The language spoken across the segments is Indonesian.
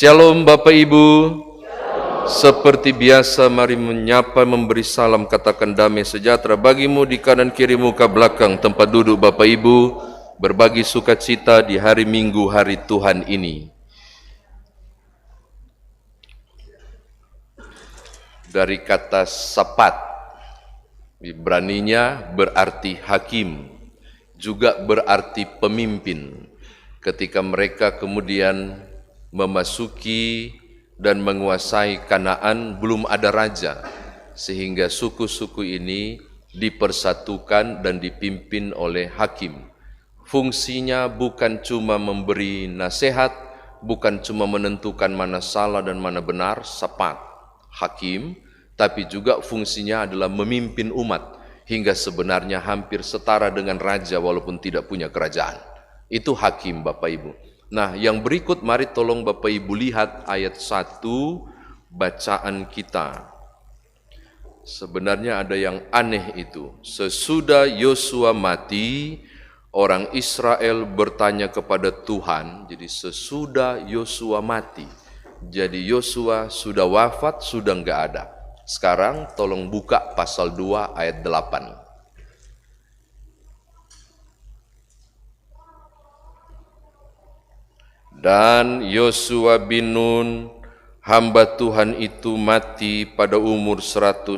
Shalom Bapak Ibu. Seperti biasa mari menyapa, memberi salam, katakan damai sejahtera bagimu di kanan kiri muka belakang tempat duduk Bapak Ibu. Berbagi sukacita di hari Minggu, hari Tuhan ini. Dari kata sapat, Ibraninya berarti hakim, juga berarti pemimpin. Ketika mereka kemudian memasuki dan menguasai Kanaan, belum ada raja, sehingga suku-suku ini dipersatukan dan dipimpin oleh hakim. Fungsinya bukan cuma memberi nasihat, bukan cuma menentukan mana salah dan mana benar, sapat, hakim, tapi juga fungsinya adalah memimpin umat, hingga sebenarnya hampir setara dengan raja walaupun tidak punya kerajaan. Itu hakim Bapak Ibu. Nah, yang berikut mari tolong Bapak Ibu lihat ayat 1 bacaan kita. Sebenarnya ada yang aneh itu. Sesudah Yosua mati, orang Israel bertanya kepada Tuhan. Jadi sesudah Yosua mati. Jadi Yosua sudah wafat, sudah enggak ada. Sekarang tolong buka pasal 2 ayat 8. Dan Yosua bin Nun, hamba Tuhan itu mati pada umur 110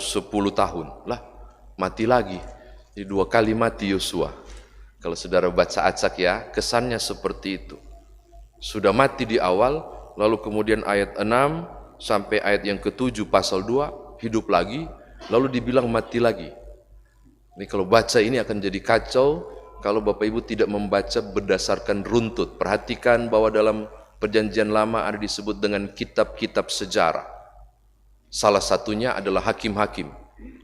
tahun. Lah, mati lagi. Jadi 2 kali mati Yosua. Kalau saudara baca acak ya, kesannya seperti itu. Sudah mati di awal, lalu kemudian ayat 6 sampai ayat yang ke-7 pasal 2, hidup lagi, lalu dibilang mati lagi. Ini kalau baca ini akan jadi kacau, kalau Bapak Ibu tidak membaca berdasarkan runtut. Perhatikan bahwa dalam Perjanjian Lama ada disebut dengan kitab-kitab sejarah. Salah satunya adalah Hakim-Hakim.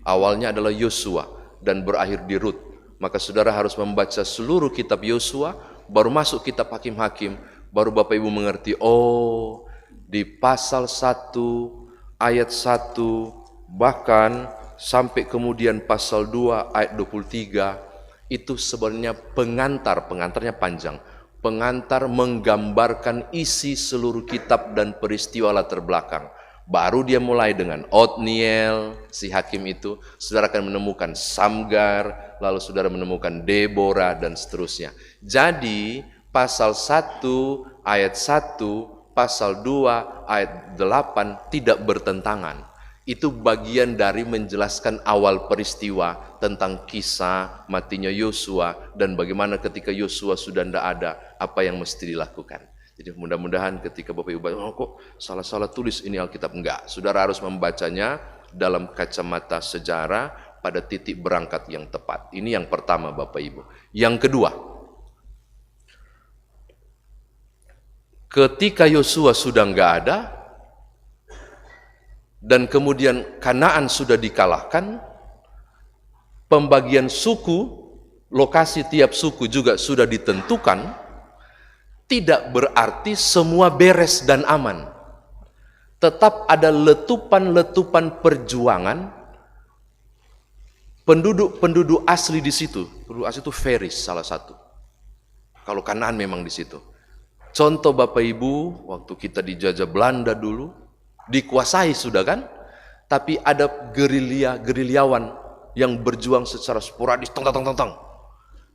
Awalnya adalah Yosua dan berakhir di Rut. Maka saudara harus membaca seluruh kitab Yosua, baru masuk kitab Hakim-Hakim, baru Bapak Ibu mengerti, oh di pasal 1, ayat 1, bahkan sampai kemudian pasal 2, ayat 23, itu sebenarnya pengantarnya panjang. Pengantar menggambarkan isi seluruh kitab dan peristiwa latar belakang. Baru dia mulai dengan Otniel, si hakim itu. Saudara akan menemukan Samgar, lalu saudara menemukan Deborah, dan seterusnya. Jadi pasal 1 ayat 1, pasal 2 ayat 8 tidak bertentangan. Itu bagian dari menjelaskan awal peristiwa tentang kisah matinya Yosua dan bagaimana ketika Yosua sudah tidak ada, apa yang mesti dilakukan. Jadi mudah-mudahan ketika Bapak Ibu baca, oh kok salah-salah tulis ini Alkitab. Enggak, saudara harus membacanya dalam kacamata sejarah pada titik berangkat yang tepat. Ini yang pertama Bapak Ibu. Yang kedua, ketika Yosua sudah enggak ada, dan kemudian Kanaan sudah dikalahkan, pembagian suku, lokasi tiap suku juga sudah ditentukan, tidak berarti semua beres dan aman. Tetap ada letupan-letupan perjuangan, penduduk asli di situ. Penduduk asli itu Feris salah satu. Kalau Kanaan memang di situ. Contoh Bapak Ibu, waktu kita dijajah Belanda dulu, dikuasai sudah kan, tapi ada gerilyawan yang berjuang secara sporadis,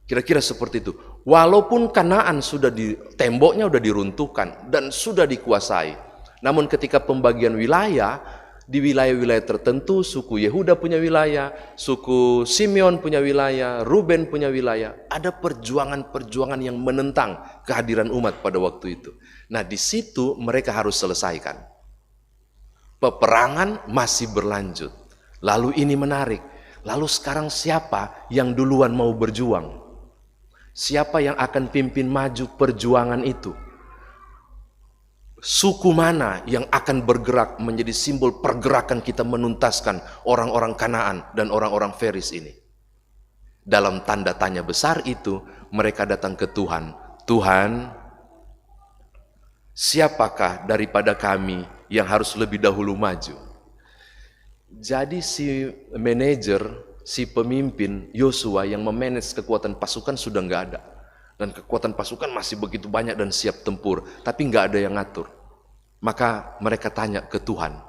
kira-kira seperti itu. Walaupun Kanaan sudah temboknya sudah diruntuhkan dan sudah dikuasai, namun ketika pembagian wilayah, di wilayah-wilayah tertentu, suku Yehuda punya wilayah, suku Simeon punya wilayah, Ruben punya wilayah, ada perjuangan-perjuangan yang menentang kehadiran umat pada waktu itu. Nah, di situ mereka harus selesaikan. Peperangan masih berlanjut. Lalu ini menarik. Lalu sekarang siapa yang duluan mau berjuang? Siapa yang akan pimpin maju perjuangan itu? Suku mana yang akan bergerak menjadi simbol pergerakan kita menuntaskan orang-orang Kanaan dan orang-orang Feris ini? Dalam tanda tanya besar itu, mereka datang ke Tuhan. Tuhan, siapakah daripada kami yang harus lebih dahulu maju? Jadi si manajer, si pemimpin Yosua yang memanage kekuatan pasukan sudah nggak ada. Dan kekuatan pasukan masih begitu banyak dan siap tempur, tapi nggak ada yang ngatur. Maka mereka tanya ke Tuhan,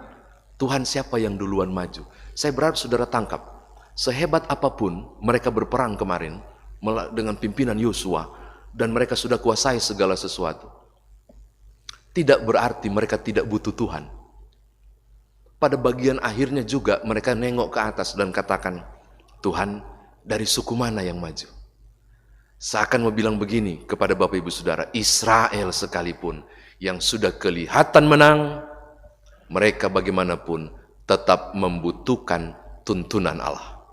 Tuhan siapa yang duluan maju? Saya berharap saudara tangkap, sehebat apapun mereka berperang kemarin dengan pimpinan Yosua, dan mereka sudah kuasai segala sesuatu, tidak berarti mereka tidak butuh Tuhan. Pada bagian akhirnya juga mereka nengok ke atas dan katakan, Tuhan, dari suku mana yang maju? Seakan mau bilang begini kepada Bapak Ibu Saudara, Israel sekalipun yang sudah kelihatan menang, mereka bagaimanapun tetap membutuhkan tuntunan Allah.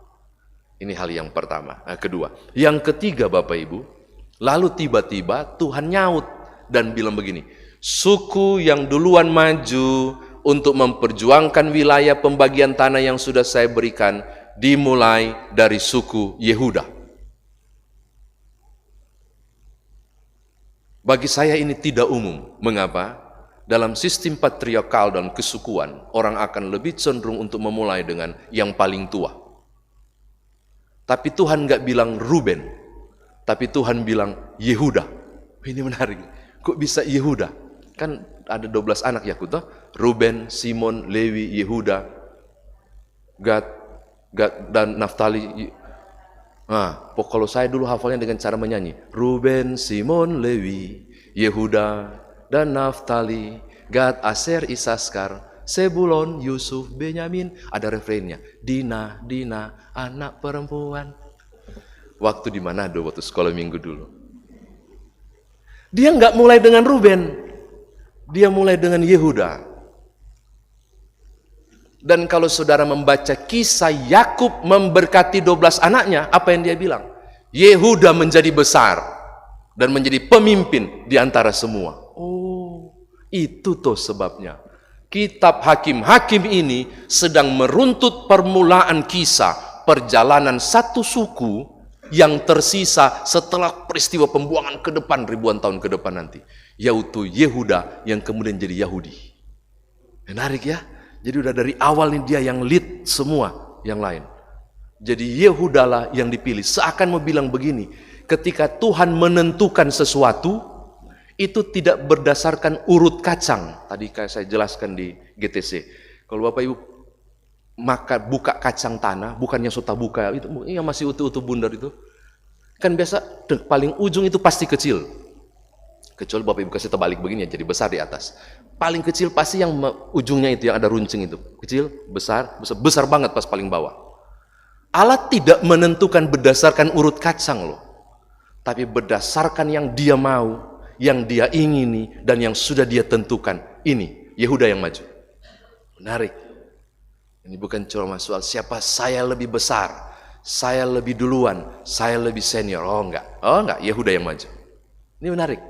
Ini hal yang pertama. Kedua. Yang ketiga Bapak Ibu, lalu tiba-tiba Tuhan nyaut dan bilang begini, suku yang duluan maju untuk memperjuangkan wilayah pembagian tanah yang sudah saya berikan, dimulai dari suku Yehuda. Bagi saya ini tidak umum. Mengapa? Dalam sistem patriarkal dan kesukuan, orang akan lebih cenderung untuk memulai dengan yang paling tua. Tapi Tuhan nggak bilang Ruben, tapi Tuhan bilang Yehuda. Ini menarik. Kok bisa Yehuda? Kan ada 12 anak Yakub, toh? Ruben, Simon, Lewi, Yehuda, Gad dan Naftali. Nah, kalau saya dulu hafalnya dengan cara menyanyi, Ruben, Simon, Lewi, Yehuda, dan Naftali, Gad, Aser, Isaskar, Sebulon, Yusuf, Benyamin. Ada refrennya, Dina, anak perempuan. Waktu di Manado, waktu sekolah minggu dulu. Dia nggak mulai dengan Ruben, dia mulai dengan Yehuda. Dan kalau saudara membaca kisah Yakub memberkati 12 anaknya, apa yang dia bilang? Yehuda menjadi besar dan menjadi pemimpin di antara semua. Oh, itu toh sebabnya. Kitab Hakim-Hakim ini sedang meruntut permulaan kisah perjalanan satu suku yang tersisa setelah peristiwa pembuangan ke depan ribuan tahun ke depan nanti, yaitu Yehuda yang kemudian jadi Yahudi. Menarik ya? Jadi udah dari awal nih dia yang lead semua yang lain. Jadi Yehuda lah yang dipilih. Seakan mau bilang begini, ketika Tuhan menentukan sesuatu, itu tidak berdasarkan urut kacang. Tadi kayak saya jelaskan di GTC. Kalau Bapak Ibu buka kacang tanah, bukannya sudah buka, itu yang masih utuh-utuh bundar itu. Kan biasa paling ujung itu pasti kecil. Kecuali Bapak Ibu kasih terbalik begini ya, jadi besar di atas. Paling kecil pasti yang ujungnya itu, yang ada runcing itu. Kecil, besar banget pas paling bawah. Allah tidak menentukan berdasarkan urut kacang loh. Tapi berdasarkan yang dia mau, yang dia ingini, dan yang sudah dia tentukan. Ini, Yehuda yang maju. Menarik. Ini bukan cuma soal siapa saya lebih besar, saya lebih duluan, saya lebih senior. Oh enggak, Yehuda yang maju. Ini menarik.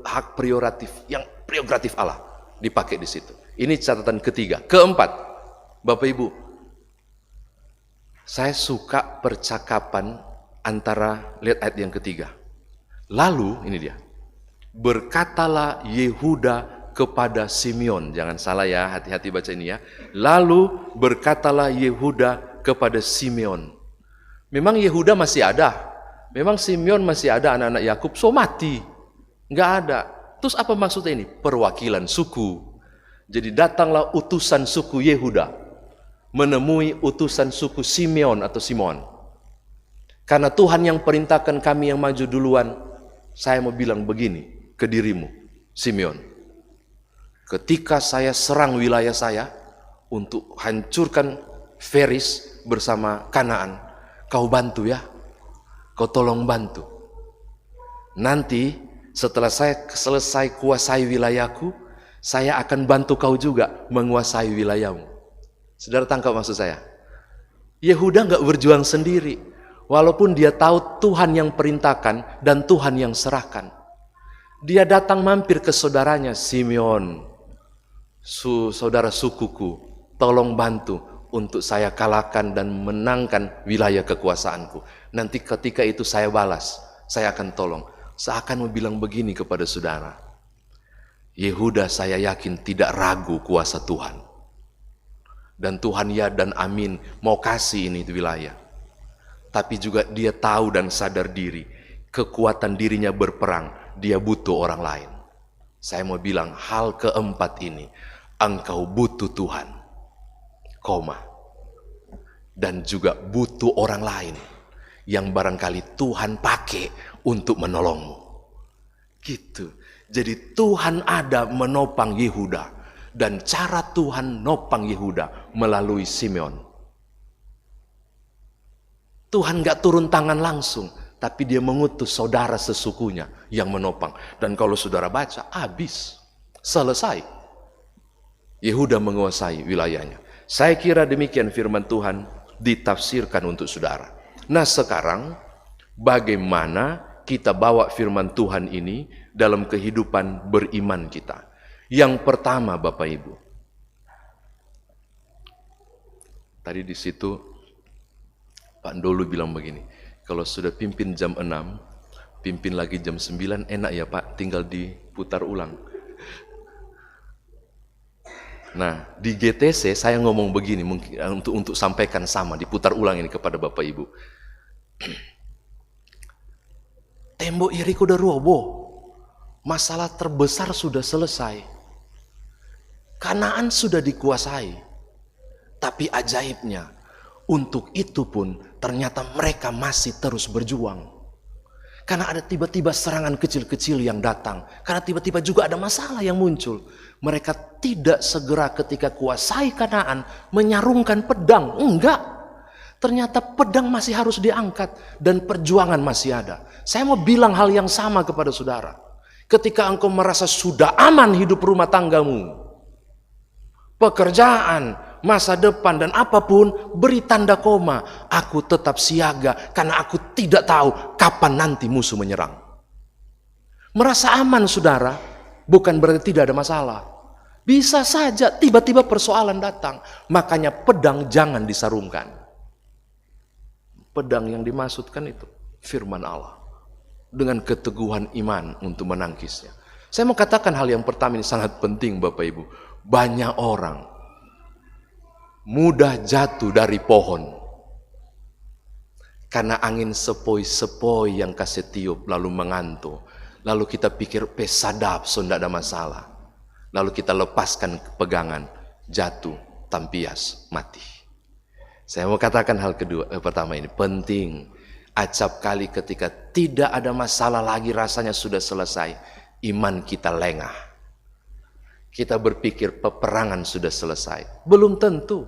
Hak prerogatif Allah dipakai di situ. Ini catatan ketiga. Keempat, Bapak Ibu, saya suka percakapan antara, lihat ayat yang ketiga. Lalu, ini dia, berkatalah Yehuda kepada Simeon. Jangan salah ya, hati-hati baca ini ya. Lalu berkatalah Yehuda kepada Simeon. Memang Yehuda masih ada, memang Simeon masih ada, anak-anak Yakub so mati. Nggak ada. Terus apa maksudnya ini? Perwakilan suku. Jadi datanglah utusan suku Yehuda menemui utusan suku Simeon atau Simon. Karena Tuhan yang perintahkan kami yang maju duluan, saya mau bilang begini ke dirimu, Simeon. Ketika saya serang wilayah saya untuk hancurkan Feris bersama Kanaan, kau bantu ya, kau tolong bantu. Nanti setelah saya selesai kuasai wilayahku, saya akan bantu kau juga menguasai wilayahmu. Saudara tangkap maksud saya? Yehuda nggak berjuang sendiri, walaupun dia tahu Tuhan yang perintahkan dan Tuhan yang serahkan. Dia datang mampir ke saudaranya, Simeon, saudara sukuku, tolong bantu untuk saya kalahkan dan menangkan wilayah kekuasaanku. Nanti ketika itu saya balas, saya akan tolong. Seakan mau bilang begini kepada saudara, Yehuda saya yakin tidak ragu kuasa Tuhan. Dan Tuhan ya dan amin mau kasih ini wilayah. Tapi juga dia tahu dan sadar diri, kekuatan dirinya berperang, dia butuh orang lain. Saya mau bilang hal keempat ini, engkau butuh Tuhan, koma, dan juga butuh orang lain yang barangkali Tuhan pakai untuk menolongmu. Gitu. Jadi Tuhan ada menopang Yehuda, dan cara Tuhan nopang Yehuda melalui Simeon. Tuhan gak turun tangan langsung, tapi dia mengutus saudara sesukunya yang menopang. Dan kalau saudara baca, habis, selesai. Yehuda menguasai wilayahnya. Saya kira demikian firman Tuhan ditafsirkan untuk saudara. Nah sekarang, bagaimana kita bawa firman Tuhan ini dalam kehidupan beriman kita? Yang pertama Bapak Ibu, tadi di situ Pak Dolu bilang begini, kalau sudah pimpin jam 6, pimpin lagi jam 9, enak ya Pak, tinggal diputar ulang. Nah, di GTC saya ngomong begini, mungkin untuk sampaikan sama, diputar ulang ini kepada Bapak Ibu. Tembok Yeriko udah roboh, masalah terbesar sudah selesai, Kanaan sudah dikuasai, tapi ajaibnya, untuk itu pun ternyata mereka masih terus berjuang. Karena ada tiba-tiba serangan kecil-kecil yang datang. Karena tiba-tiba juga ada masalah yang muncul. Mereka tidak segera ketika kuasai Kanaan menyarungkan pedang. Enggak. Ternyata pedang masih harus diangkat dan perjuangan masih ada. Saya mau bilang hal yang sama kepada saudara. Ketika engkau merasa sudah aman hidup rumah tanggamu, pekerjaan, masa depan dan apapun, beri tanda koma. Aku tetap siaga karena aku tidak tahu kapan nanti musuh menyerang. Merasa aman saudara, bukan berarti tidak ada masalah. Bisa saja tiba-tiba persoalan datang. Makanya pedang jangan disarungkan. Pedang yang dimaksudkan itu firman Allah, dengan keteguhan iman untuk menangkisnya. Saya mau katakan hal yang pertama ini sangat penting Bapak Ibu. Banyak orang mudah jatuh dari pohon karena angin sepoi-sepoi yang kasih tiup lalu mengantuk. Lalu kita pikir pesadap, so tidak ada masalah. Lalu kita lepaskan pegangan, jatuh, tampias, mati. Saya mau katakan hal pertama ini penting. Acap kali ketika tidak ada masalah lagi, rasanya sudah selesai, iman kita lengah. Kita berpikir peperangan sudah selesai. Belum tentu.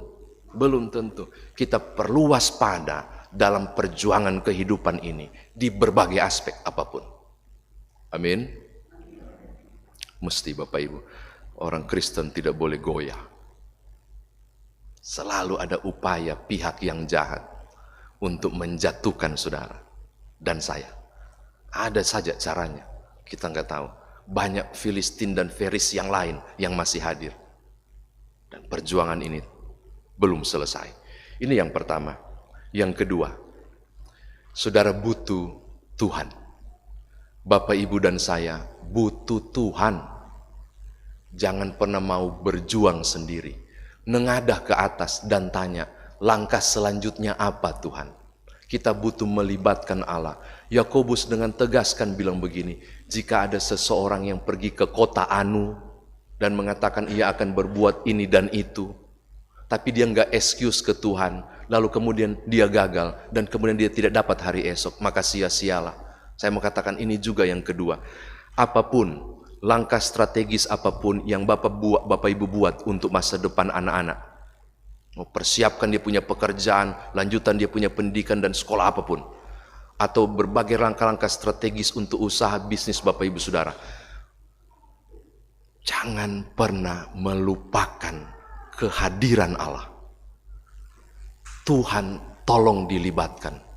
Belum tentu. Kita perlu waspada dalam perjuangan kehidupan ini di berbagai aspek apapun. Amin. Mesti Bapak Ibu, orang Kristen tidak boleh goyah. Selalu ada upaya pihak yang jahat untuk menjatuhkan saudara dan saya. Ada saja caranya, kita nggak tahu. Banyak Filistin dan Feris yang lain yang masih hadir. Dan perjuangan ini belum selesai. Ini yang pertama. Yang kedua, saudara butuh Tuhan. Bapak, Ibu, dan saya butuh Tuhan. Jangan pernah mau berjuang sendiri. Nengadah ke atas dan tanya, langkah selanjutnya apa Tuhan? Kita butuh melibatkan Allah. Yakobus dengan tegas kan bilang begini, jika ada seseorang yang pergi ke kota Anu dan mengatakan ia akan berbuat ini dan itu, tapi dia nggak excuse ke Tuhan, lalu kemudian dia gagal dan kemudian dia tidak dapat hari esok, maka sia-sialah. Saya mau katakan ini juga yang kedua. Apapun langkah strategis apapun yang Bapak Ibu buat untuk masa depan anak-anak, persiapkan dia punya pekerjaan, lanjutan dia punya pendidikan dan sekolah apapun, atau berbagai langkah-langkah strategis untuk usaha bisnis Bapak Ibu Saudara, jangan pernah melupakan kehadiran Allah. Tuhan tolong dilibatkan.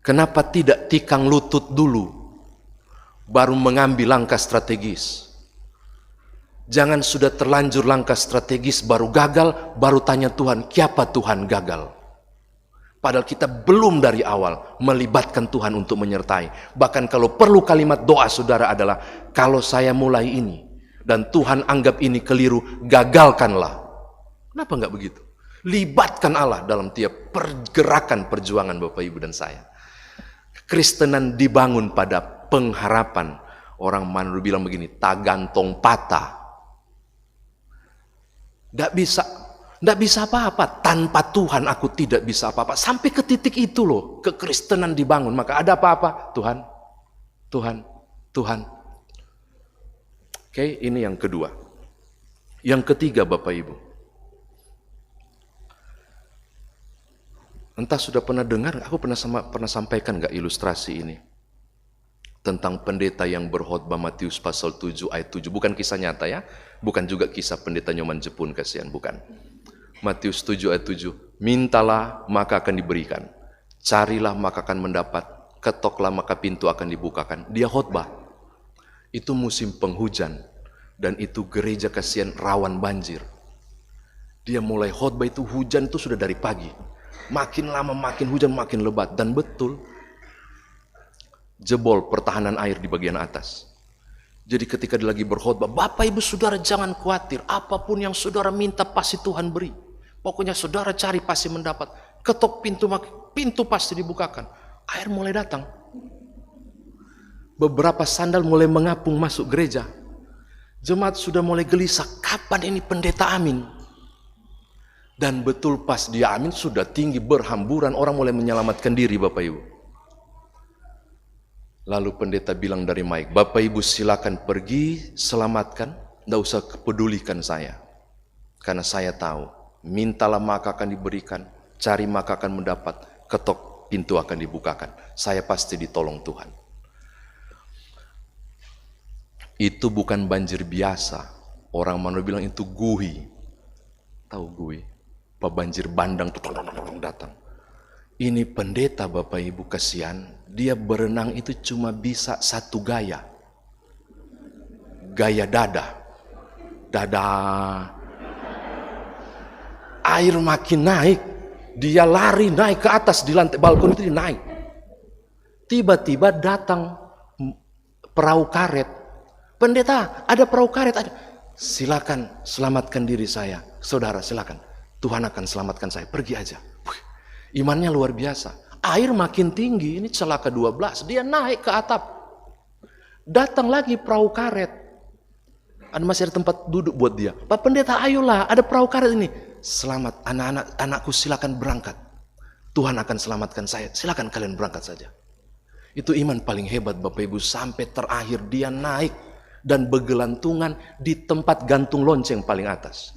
Kenapa tidak tikang lutut dulu baru mengambil langkah strategis? Jangan sudah terlanjur langkah strategis baru gagal, baru tanya Tuhan, kenapa Tuhan gagal? Padahal kita belum dari awal melibatkan Tuhan untuk menyertai. Bahkan kalau perlu kalimat doa saudara adalah, kalau saya mulai ini dan Tuhan anggap ini keliru, gagalkanlah. Kenapa enggak begitu? Libatkan Allah dalam tiap pergerakan perjuangan Bapak Ibu dan saya. Kristenan dibangun pada pengharapan. Orang Manado bilang begini, tagantong patah. Tidak bisa apa-apa. Tanpa Tuhan aku tidak bisa apa-apa. Sampai ke titik itu loh, kekristenan dibangun. Maka ada apa-apa? Tuhan. Oke, ini yang kedua. Yang ketiga, Bapak Ibu. Entah sudah pernah dengar, aku pernah sampaikan nggak ilustrasi ini? Tentang pendeta yang berkhotbah Matius pasal 7 ayat 7. Bukan kisah nyata ya. Bukan juga kisah pendeta Nyoman Jepun, kasihan, bukan. Matius 7 ayat 7. Mintalah maka akan diberikan. Carilah maka akan mendapat. Ketoklah maka pintu akan dibukakan. Dia khotbah. Itu musim penghujan. Dan itu gereja, kasihan, rawan banjir. Dia mulai khotbah itu, hujan itu sudah dari pagi. Makin lama makin hujan, makin lebat. Dan betul, jebol pertahanan air di bagian atas. Jadi ketika dia lagi berkhotbah, Bapak Ibu Saudara jangan khawatir, apapun yang saudara minta pasti Tuhan beri. Pokoknya saudara cari pasti mendapat. Ketok pintu pasti dibukakan. Air mulai datang. Beberapa sandal mulai mengapung masuk gereja. Jemaat sudah mulai gelisah, kapan ini pendeta amin? Dan betul pas dia amin, sudah tinggi berhamburan, orang mulai menyelamatkan diri, Bapak Ibu. Lalu pendeta bilang dari mic, Bapak Ibu silakan pergi, selamatkan, tidak usah pedulikan saya. Karena saya tahu, mintalah maka akan diberikan, cari maka akan mendapat, ketok pintu akan dibukakan. Saya pasti ditolong Tuhan. Itu bukan banjir biasa. Orang Manado bilang itu guhi. Tahu guhi? Banjir bandang datang. Ini pendeta, Bapak Ibu, kasihan. Dia berenang itu cuma bisa satu gaya. Gaya dada. Air makin naik. Dia lari naik ke atas di lantai balkon itu, dia naik. Tiba-tiba datang perahu karet. Pendeta, ada perahu karet. Ada. Silakan selamatkan diri saya. Saudara, silakan. Tuhan akan selamatkan saya. Pergi aja. Imannya luar biasa. Air makin tinggi, ini celaka 12. Dia naik ke atap. Datang lagi perahu karet. Masih ada tempat duduk buat dia. Pak Pendeta, ayolah, ada perahu karet ini. Selamat, anakku silakan berangkat. Tuhan akan selamatkan saya. Silakan kalian berangkat saja. Itu iman paling hebat, Bapak Ibu. Sampai terakhir dia naik dan bergelantungan di tempat gantung lonceng paling atas.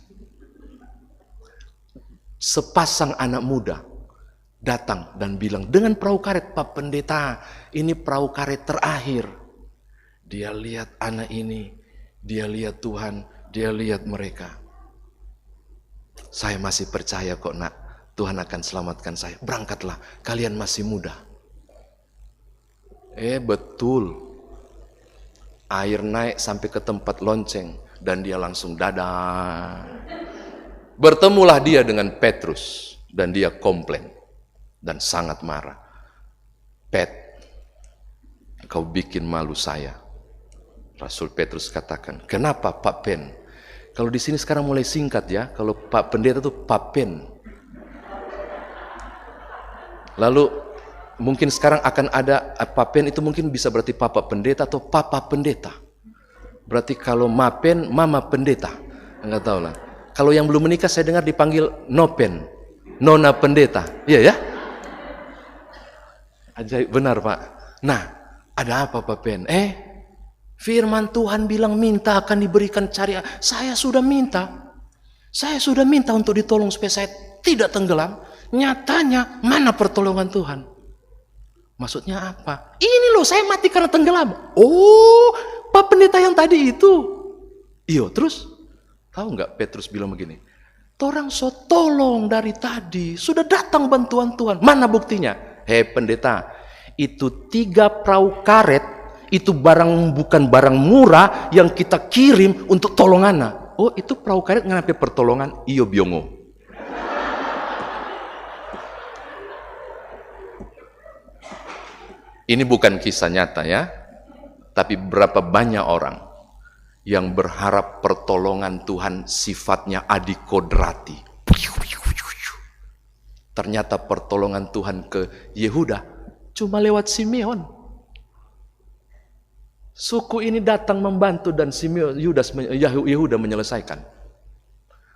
Sepasang anak muda datang dan bilang, dengan perahu karet, Pak Pendeta, ini perahu karet terakhir. Dia lihat anak ini, dia lihat Tuhan, dia lihat mereka. Saya masih percaya kok, nak, Tuhan akan selamatkan saya. Berangkatlah, kalian masih muda. Betul. Air naik sampai ke tempat lonceng dan dia langsung dadah. Bertemulah dia dengan Petrus dan dia komplain dan sangat marah. Pet, kau bikin malu saya. Rasul Petrus katakan, kenapa Pak Pen? Kalau di sini sekarang mulai singkat ya, kalau Pak Pendeta itu Pak Pen. Lalu mungkin sekarang akan ada Pak Pen itu mungkin bisa berarti Papa Pendeta atau Papa Pendeta. Berarti kalau Mapen, Mama Pendeta. Enggak tahu lah. Kalau yang belum menikah saya dengar dipanggil Nopen, Nona Pendeta. Iya ya? Ajaib benar, Pak. Nah, ada apa Pak Pen? Firman Tuhan bilang minta akan diberikan, cari. Saya sudah minta. Saya sudah minta untuk ditolong supaya saya tidak tenggelam. Nyatanya mana pertolongan Tuhan? Maksudnya apa? Ini loh, saya mati karena tenggelam. Oh, Pak Pendeta yang tadi itu. Iyo, terus? Tahu nggak Petrus bilang begini, torang so tolong dari tadi, sudah datang bantuan Tuhan. Mana buktinya? Pendeta, itu 3 perahu karet, itu bukan barang murah yang kita kirim untuk tolongan. Oh, itu perahu karet nganape pertolongan? Iyo biongo. Ini bukan kisah nyata ya, tapi berapa banyak orang yang berharap pertolongan Tuhan sifatnya adikodrati. Ternyata pertolongan Tuhan ke Yehuda Cuma lewat Simeon. Suku ini datang membantu dan Yehuda menyelesaikan.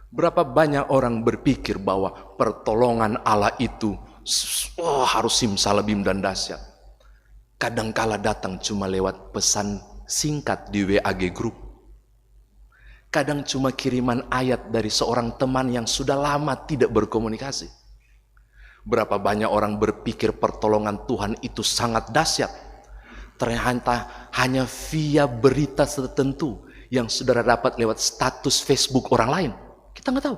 Berapa banyak orang berpikir bahwa pertolongan Allah itu harus simsalabim dan dahsyat. Kadangkala datang cuma lewat pesan singkat di WAG Group. Kadang cuma kiriman ayat dari seorang teman yang sudah lama tidak berkomunikasi. Berapa banyak orang berpikir pertolongan Tuhan itu sangat dahsyat. Ternyata hanya via berita tertentu yang saudara dapat lewat status Facebook orang lain. Kita nggak tahu.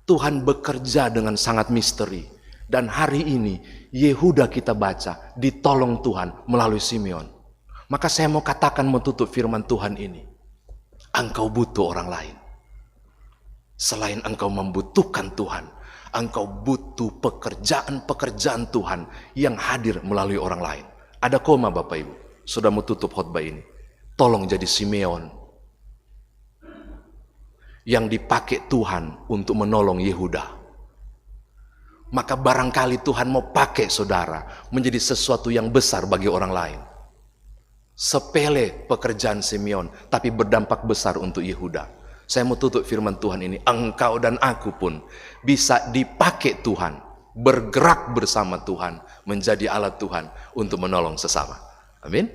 Tuhan bekerja dengan sangat misteri. Dan hari ini Yehuda kita baca ditolong Tuhan melalui Simeon. Maka saya mau katakan, mau tutup firman Tuhan ini. Engkau butuh orang lain. Selain engkau membutuhkan Tuhan, engkau butuh pekerjaan-pekerjaan Tuhan yang hadir melalui orang lain. Ada koma Bapak Ibu. Sudah mau tutup khotbah ini. Tolong jadi Simeon yang dipakai Tuhan untuk menolong Yehuda. Maka barangkali Tuhan mau pakai saudara menjadi sesuatu yang besar bagi orang lain. Sepele pekerjaan Simeon, tapi berdampak besar untuk Yehuda. Saya mau tutup firman Tuhan ini. Engkau dan aku pun bisa dipakai Tuhan, bergerak bersama Tuhan, menjadi alat Tuhan untuk menolong sesama. Amin.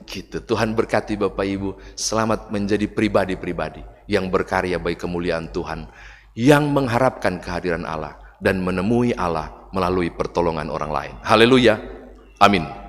Gitu. Tuhan berkati Bapak Ibu. Selamat menjadi pribadi-pribadi yang berkarya bagi kemuliaan Tuhan, yang mengharapkan kehadiran Allah dan menemui Allah melalui pertolongan orang lain. Haleluya. Amin.